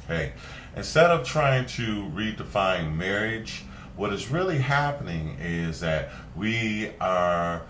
Hey, instead of trying to redefine marriage, what is really happening is that we are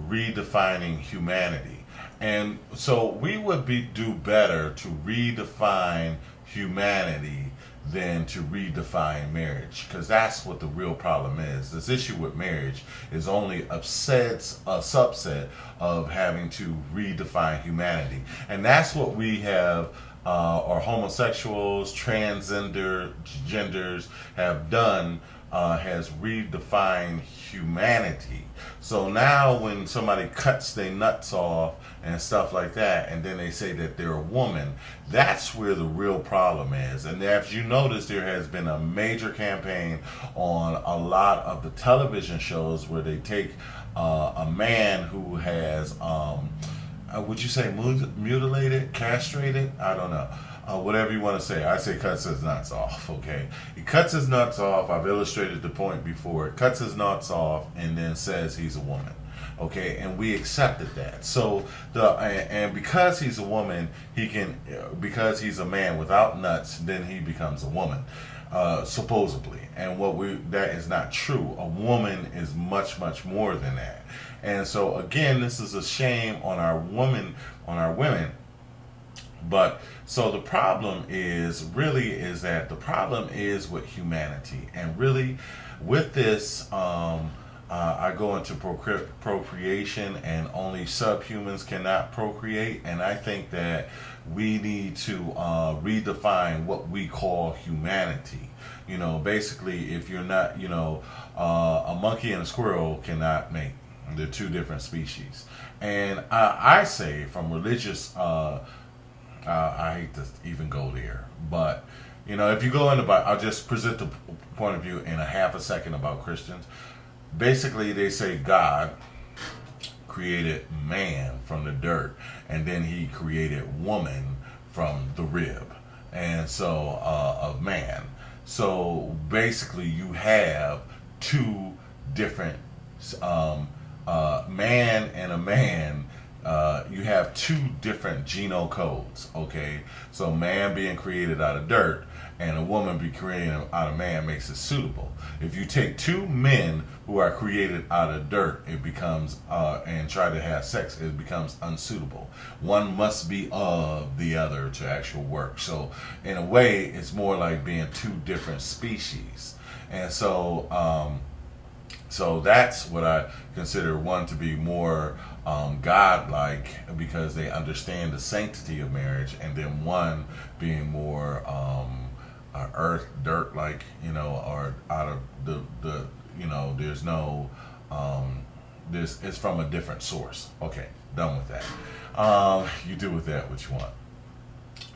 redefining humanity. And so we would do better to redefine humanity than to redefine marriage, because that's what the real problem is. This issue with marriage is only a subset of having to redefine humanity, and that's what we have, or homosexuals, transgender genders have done, has redefined humanity. So now when somebody cuts their nuts off and stuff like that, and then they say that they're a woman, that's where the real problem is. And as you notice, there has been a major campaign on a lot of the television shows where they take a man who has, would you say mutilated, castrated? I don't know. Whatever you want to say. I say cuts his nuts off, okay? He cuts his nuts off. I've illustrated the point before. It cuts his nuts off and then says he's a woman. Okay, and we accepted that. So and because he's a woman, he can, because he's a man without nuts, then he becomes a woman, supposedly. And that is not true. A woman is much, much more than that. And so again, this is a shame on our women, But so the problem is that the problem is with humanity, and really with this, I go into procreation, and only subhumans cannot procreate, and I think that we need to redefine what we call humanity. Basically, if you're not, a monkey and a squirrel cannot mate. They're two different species, and I say from religious. I hate to even go there, but if you go into, I'll just present the point of view in a half a second about Christians. Basically, they say God created man from the dirt, and then He created woman from the rib, and so of man. So basically, you have two different man and a man. You have two different genome codes, okay? So man being created out of dirt and a woman be created out of man makes it suitable. If you take two men who are created out of dirt, it becomes, and try to have sex, it becomes unsuitable. One must be of the other to actually work. So in a way, it's more like being two different species. And so, so that's what I consider one to be more God-like, because they understand the sanctity of marriage, and then one being more earth, dirt-like, or out of the there's no, it's from a different source. Okay, done with that. You do with that what you want.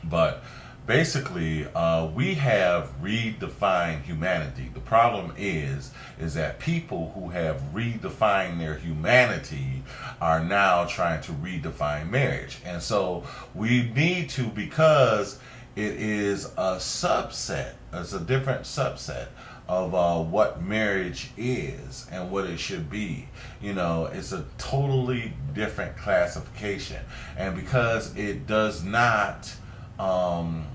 But basically, we have redefined humanity. The problem is that people who have redefined their humanity are now trying to redefine marriage. And so we need to, because it is a subset, it's a different subset of what marriage is and what it should be. It's a totally different classification. And because it does not, in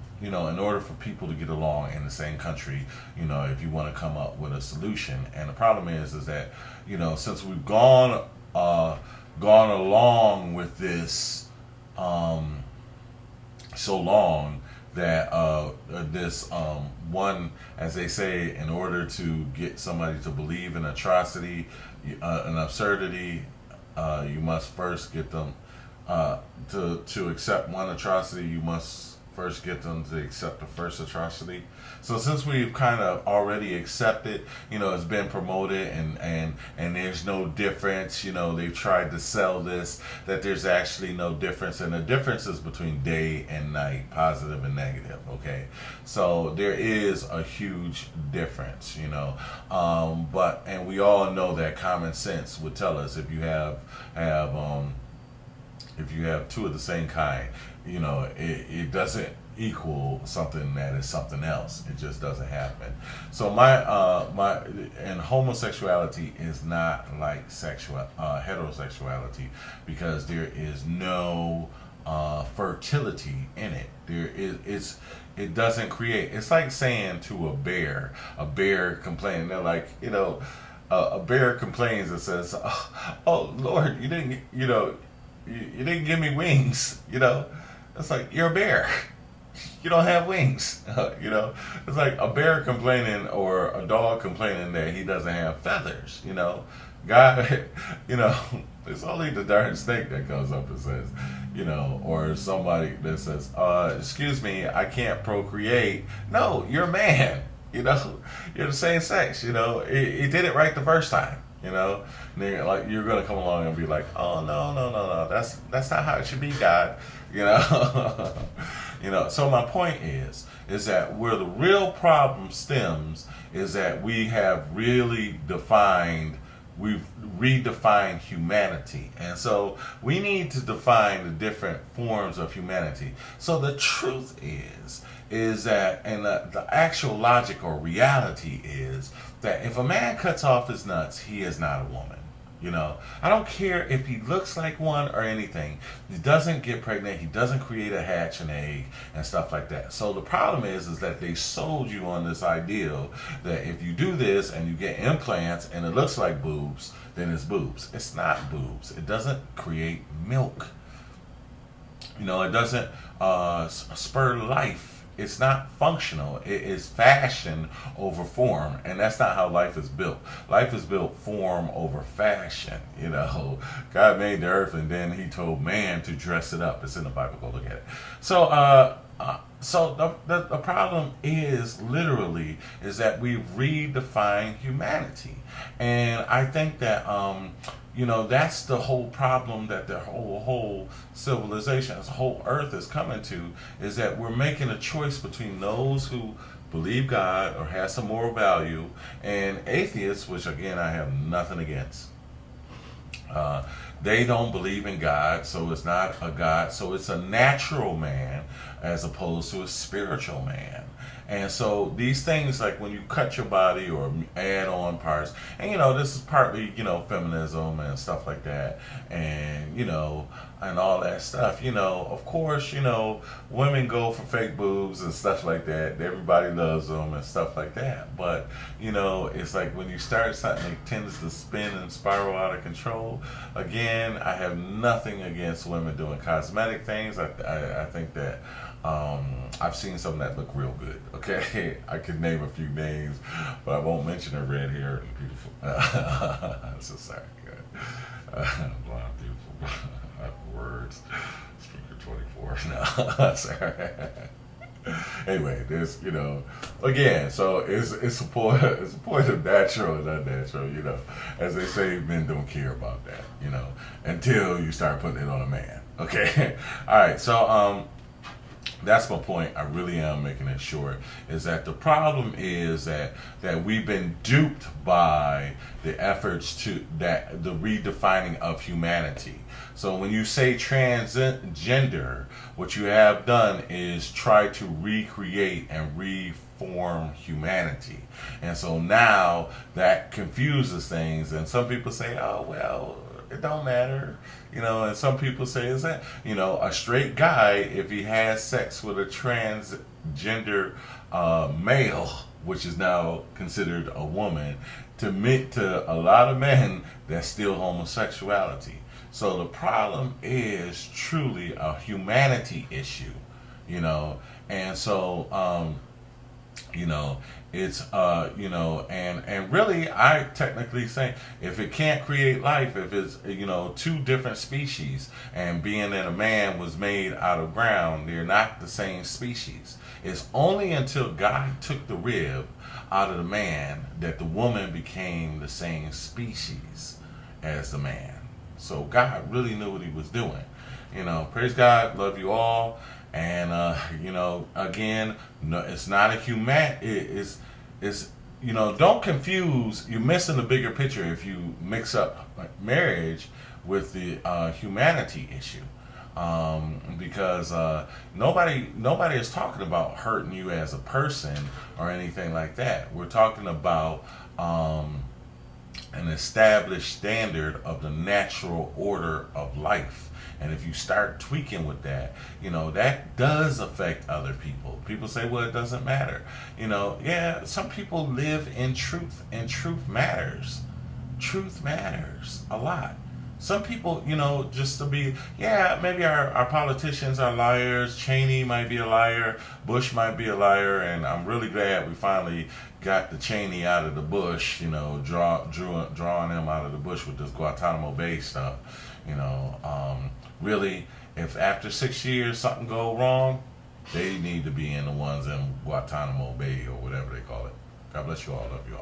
order for people to get along in the same country, if you want to come up with a solution. And the problem is that, since we've gone along with this so long, that this one, as they say, in order to get somebody to believe in atrocity, an absurdity, you must first get them to accept one atrocity. You must first get them to accept the first atrocity. So since we've kind of already accepted, it's been promoted, and there's no difference. They've tried to sell this, that there's actually no difference, and the difference is between day and night, positive and negative. Okay, so there is a huge difference, but, and we all know that common sense would tell us, if you have two of the same kind, it doesn't equal something that is something else. It just doesn't happen. So and homosexuality is not like heterosexuality, because there is no fertility in it. It doesn't create. It's like saying to a bear complaining. They're like, a bear complains and says, "Oh Lord, you didn't, you didn't give me wings." It's like, you're a bear. You don't have wings. It's like a bear complaining or a dog complaining that he doesn't have feathers. God, it's only the darn snake that comes up and says, or somebody that says, excuse me, I can't procreate. No, you're a man. You're the same sex. It did it right the first time. And then, like, you're gonna come along and be like, oh no, that's not how it should be, God. So my point is that where the real problem stems is that we've redefined humanity. And so we need to define the different forms of humanity. So the truth is that, and the actual logic or reality is that if a man cuts off his nuts, he is not a woman. I don't care if he looks like one or anything. He doesn't get pregnant. He doesn't create a hatch an egg and stuff like that. So the problem is that they sold you on this ideal that if you do this and you get implants and it looks like boobs, then it's boobs. It's not boobs. It doesn't create milk. It doesn't spur life. It's not functional. It is fashion over form, and that's not how life is built. Life is built form over fashion. God made the earth, and then He told man to dress it up. It's in the Bible. Go look at it. So the problem is that we've redefined humanity, and I think that that's the whole problem that the whole civilization, this whole earth is coming to, is that we're making a choice between those who believe God or have some moral value and atheists, which again I have nothing against. They don't believe in God, so it's not a God, so it's a natural man as opposed to a spiritual man. And so these things, like when you cut your body or add on parts, and this is partly, feminism and stuff like that, and and all that stuff. Of course, women go for fake boobs and stuff like that. Everybody loves them and stuff like that. But it's like when you start something, it tends to spin and spiral out of control. Again, I have nothing against women doing cosmetic things. I think that I've seen some that look real good. Okay, I could name a few names, but I won't mention her. Red hair and beautiful. So sorry. Blonde, beautiful. Words. Speaker 24. No, sorry. Anyway, there's again. So it's a point of natural and unnatural. As they say, men don't care about that. Until you start putting it on a man. Okay. All right. So that's my point. I really am making it short. Is that the problem is that we've been duped by the efforts to the redefining of humanity. So when you say transgender, what you have done is try to recreate and reform humanity. And so now that confuses things, and some people say, oh well, it don't matter. And some people say, is that, a straight guy, if he has sex with a transgender male, which is now considered a woman, to a lot of men, that's still homosexuality. So the problem is truly a humanity issue, and so, it's and really I technically say if it can't create life, if it's two different species, and being that a man was made out of ground, they're not the same species. It's only until God took the rib out of the man that the woman became the same species as the man. So God really knew what He was doing. Praise God, love you all. And again, no, it's not a human. It's don't confuse. You're missing the bigger picture if you mix up marriage with the humanity issue, because nobody is talking about hurting you as a person or anything like that. We're talking about an established standard of the natural order of life. And if you start tweaking with that, that does affect other people. People say, well, it doesn't matter. Yeah, some people live in truth, and truth matters. Truth matters a lot. Some people, just to be, yeah, maybe our politicians are liars. Cheney might be a liar. Bush might be a liar. And I'm really glad we finally got the Cheney out of the bush, drawing him out of the bush with this Guantanamo Bay stuff. Really, if after 6 years something go wrong, they need to be in the ones in Guantanamo Bay or whatever they call it. God bless you all. Love you all.